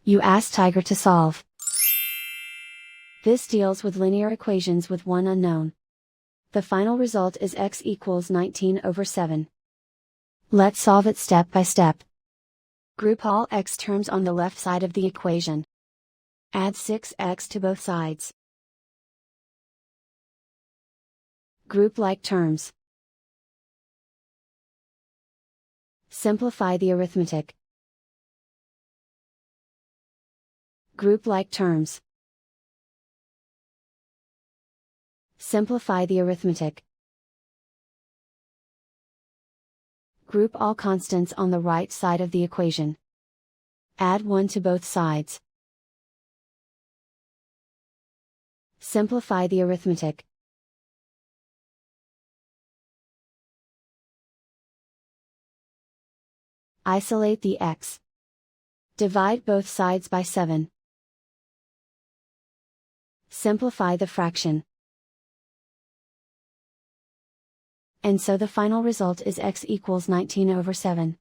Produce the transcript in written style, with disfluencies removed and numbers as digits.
You ask Tiger to solve. This deals with linear equations with one unknown. The final result is x equals 19/7. Let's solve it step by step. Group all x terms on the left side of the equation. Add 6x to both sides. Group like terms. Simplify the arithmetic. Group like terms. Simplify the arithmetic. Group all constants on the right side of the equation. Add 1 to both sides. Simplify the arithmetic. Isolate the x. Divide both sides by 7. Simplify the fraction. And so the final result is x equals 19/7.